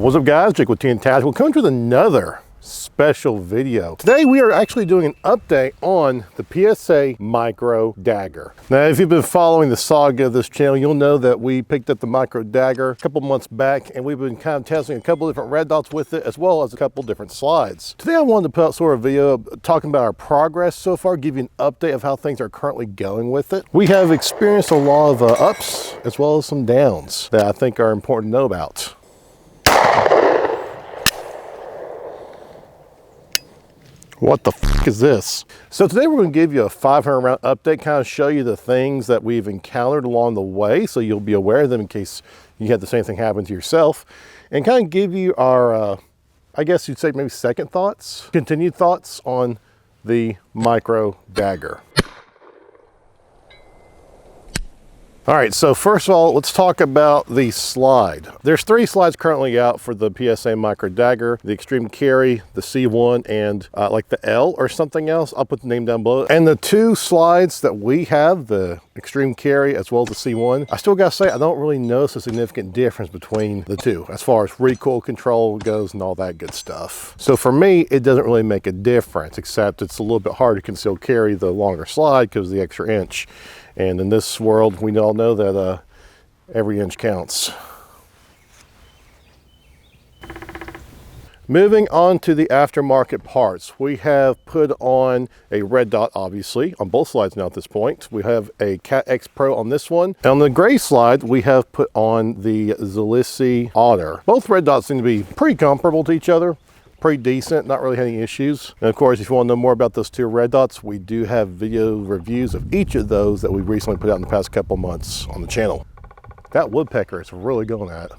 What's up guys, Jake with TN Tactical coming with another special video. Today we are actually doing an update on the PSA Micro Dagger. Now if you've been following the saga of this channel, you'll know that we picked up the Micro Dagger a couple months back and we've been kind of testing a couple different red dots with it as well as a couple different slides. Today I wanted to put out sort of a video talking about our progress so far, give you an update of how things are currently going with it. We have experienced a lot of ups as well as some downs that I think are important to know about. What the f is this? So today we're going to give you a 500 round update, kind of show you the things that we've encountered along the way so you'll be aware of them in case you had the same thing happen to yourself, and kind of give you our, I guess you'd say maybe second thoughts, continued thoughts on the Micro Dagger. All right, so first of all, let's talk about the slide. There's 3 slides currently out for the PSA Micro Dagger: the Extreme Carry, the C1, and like the L or something else. I'll put the name down below. And the 2 slides that we have, the Extreme Carry as well as the C1, I still gotta say, I don't really notice a significant difference between the 2 as far as recoil control goes and all that good stuff. So for me, it doesn't really make a difference, except it's a little bit harder to conceal carry the longer slide because of the extra inch. And in this world, we all know that every inch counts. Moving on to the aftermarket parts, we have put on a red dot, obviously, on both slides now at this point. We have a Cat X Pro on this one. And on the gray slide, we have put on the Zalissi Otter. Both red dots seem to be pretty comparable to each other. Pretty decent, not really had any issues. And of course, if you want to know more about those 2 red dots, we do have video reviews of each of those that we recently put out in the past couple months on the channel. That woodpecker is really going at.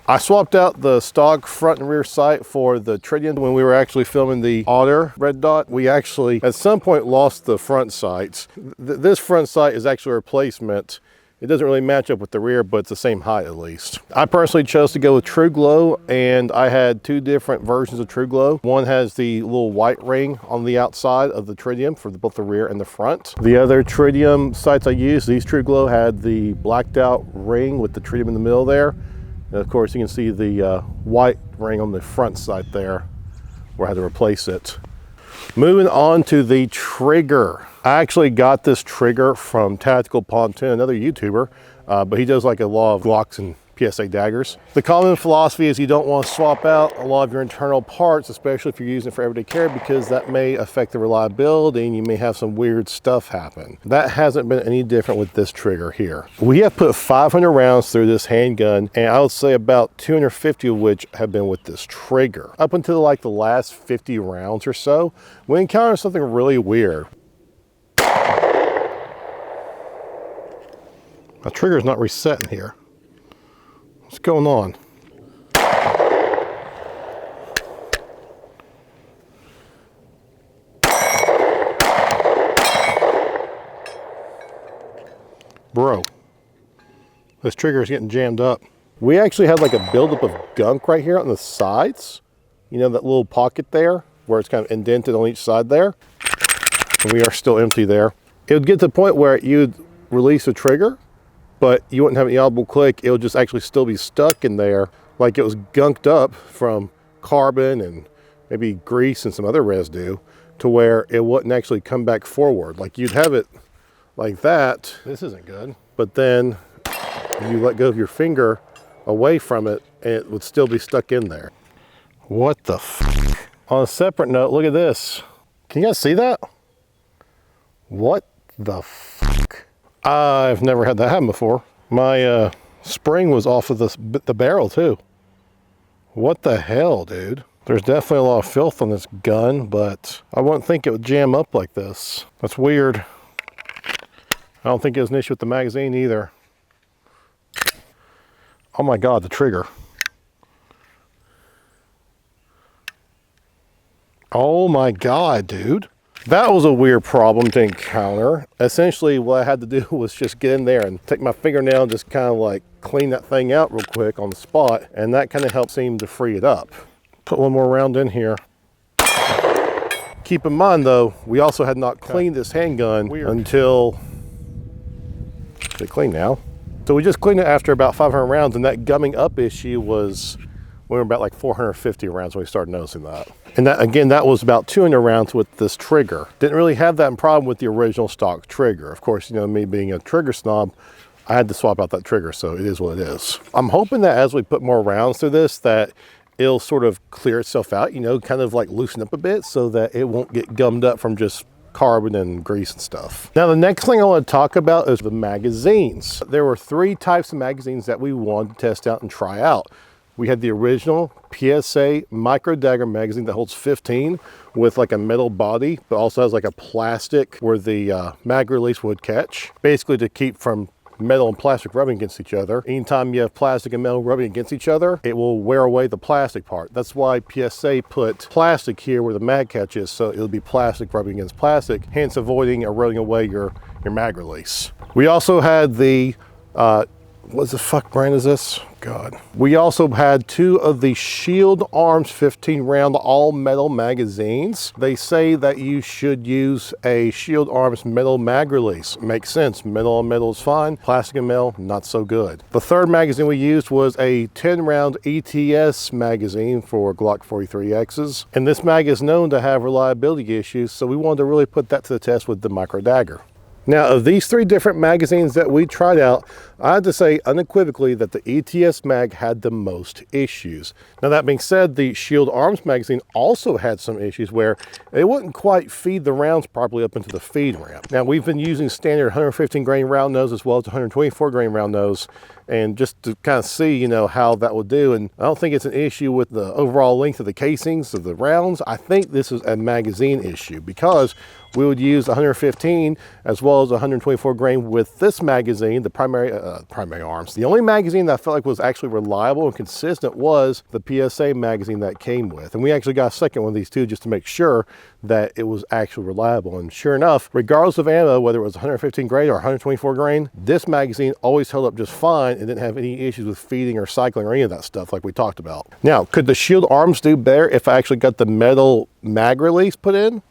I swapped out the stock front and rear sight for the tritium. When we were actually filming the Otter red dot, we actually at some point lost the front sights. This front sight is actually a replacement. It doesn't really match up with the rear, but it's the same height at least. I personally chose to go with True Glow, and I had 2 different versions of True Glow. One has the little white ring on the outside of the tritium for both the rear and the front. The other tritium sights I used, these True Glow, had the blacked out ring with the tritium in the middle there. And of course you can see the white ring on the front sight there where I had to replace it. Moving on to the trigger. I actually got this trigger from Tactical Pontoon, another YouTuber, but he does like a lot of Glocks and PSA daggers. The common philosophy is you don't want to swap out a lot of your internal parts, especially if you're using it for everyday carry, because that may affect the reliability and you may have some weird stuff happen. That hasn't been any different with this trigger here. We have put 500 rounds through this handgun, and I would say about 250 of which have been with this trigger. Up until like the last 50 rounds or so, we encountered something really weird. My trigger is not resetting here. What's going on? Bro, this trigger is getting jammed up. We actually had like a buildup of gunk right here on the sides. You know, that little pocket there where it's kind of indented on each side there. And we are still empty there. It would get to the point where you'd release the trigger, but you wouldn't have any audible click. It would just actually still be stuck in there like it was gunked up from carbon and maybe grease and some other residue, to where it wouldn't actually come back forward. Like you'd have it like that. This isn't good. But then you let go of your finger away from it and it would still be stuck in there. What the f? On a separate note, look at this. Can you guys see that? What the f? I've never had that happen before. My spring was off of the barrel too. What the hell, dude? There's definitely a lot of filth on this gun, but I wouldn't think it would jam up like this. That's weird. I don't think it was an issue with the magazine either. Oh my God, the trigger. Oh my God, dude. That was a weird problem to encounter. Essentially, what I had to do was just get in there and take my fingernail and just kind of like clean that thing out real quick on the spot. And that kind of helped seem to free it up. Put one more round in here. Keep in mind though, we also had not cleaned this handgun until, is it clean now? So we just cleaned it after about 500 rounds, and that gumming up issue was, we were about like 450 rounds when we started noticing that. And that, again, that was about 200 rounds with this trigger. Didn't really have that problem with the original stock trigger. Of course, you know, me being a trigger snob, I had to swap out that trigger, so it is what it is. I'm hoping that as we put more rounds through this, that it'll sort of clear itself out, you know, kind of like loosen up a bit so that it won't get gummed up from just carbon and grease and stuff. Now, the next thing I want to talk about is the magazines. There were 3 types of magazines that we wanted to test out and try out. We had the original PSA micro Dagger magazine that holds 15 with like a metal body, but also has like a plastic where the mag release would catch, basically to keep from metal and plastic rubbing against each other. Anytime you have plastic and metal rubbing against each other, it will wear away the plastic part. That's why PSA put plastic here where the mag catches, so it'll be plastic rubbing against plastic, hence avoiding eroding away your mag release. We also had the what the fuck brand is this? God. We also had 2 of the Shield Arms 15 round all metal magazines. They say that you should use a Shield Arms metal mag release. Makes sense. Metal and metal is fine. Plastic and metal, not so good. The 3rd magazine we used was a 10 round ETS magazine for Glock 43Xs. And this mag is known to have reliability issues, so we wanted to really put that to the test with the micro Dagger. Now, of these 3 different magazines that we tried out, I had to say unequivocally that the ETS mag had the most issues. Now, that being said, the Shield Arms magazine also had some issues where it wouldn't quite feed the rounds properly up into the feed ramp. Now, we've been using standard 115 grain round nose as well as 124 grain round nose, and just to kind of see, you know, how that would do. And I don't think it's an issue with the overall length of the casings of the rounds. I think this is a magazine issue because we would use 115 as well as 124 grain with this magazine, the primary arms. The only magazine that I felt like was actually reliable and consistent was the PSA magazine that came with. And we actually got a second one of these 2 just to make sure that it was actually reliable. And sure enough, regardless of ammo, whether it was 115 grain or 124 grain, this magazine always held up just fine and didn't have any issues with feeding or cycling or any of that stuff like we talked about. Now, could the Shield Arms do better if I actually got the metal mag release put in?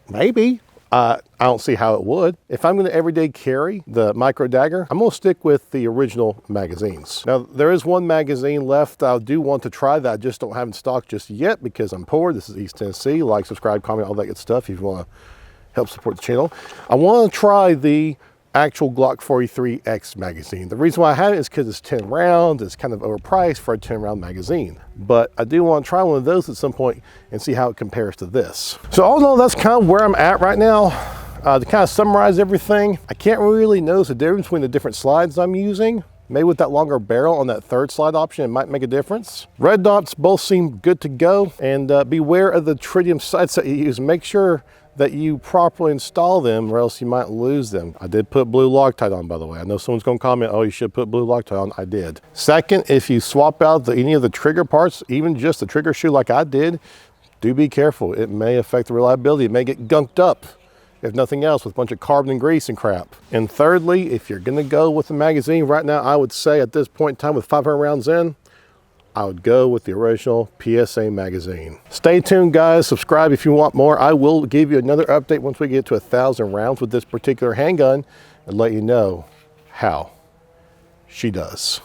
Maybe. I don't see how it would. If I'm going to everyday carry the micro Dagger, I'm going to stick with the original magazines. Now, there is 1 magazine left. I do want to try that. I just don't have it in stock just yet because I'm poor. This is East Tennessee. Like, subscribe, comment, all that good stuff if you want to help support the channel. I want to try the actual Glock 43X magazine. The reason why I have it is because it's 10 rounds. It's kind of overpriced for a 10 round magazine. But I do want to try one of those at some point and see how it compares to this. So all in all, that's kind of where I'm at right now. To kind of summarize everything, I can't really notice the difference between the different slides I'm using. Maybe with that longer barrel on that 3rd slide option, it might make a difference. Red dots both seem good to go. And beware of the tritium sights that you use. Make sure that you properly install them or else you might lose them. I did put blue Loctite on, by the way. I know someone's gonna comment, oh, you should put blue Loctite on. I did. Second, if you swap out any of the trigger parts, even just the trigger shoe like I did, do be careful. It may affect the reliability. It may get gunked up, if nothing else, with a bunch of carbon and grease and crap. And thirdly, if you're gonna go with a magazine right now, I would say at this point in time with 500 rounds in, I would go with the original PSA magazine. Stay tuned, guys. Subscribe if you want more. I will give you another update once we get to 1,000 rounds with this particular handgun and let you know how she does.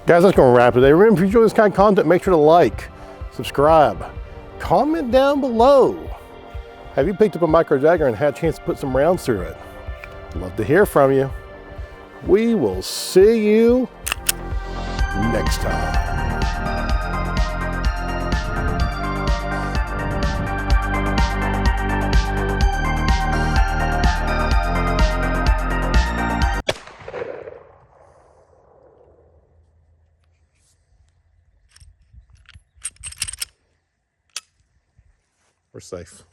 Guys, that's gonna wrap it today. Remember, if you enjoy this kind of content, make sure to like, subscribe, comment down below. Have you picked up a micro Dagger and had a chance to put some rounds through it? Love to hear from you. We will see you next time. We're safe.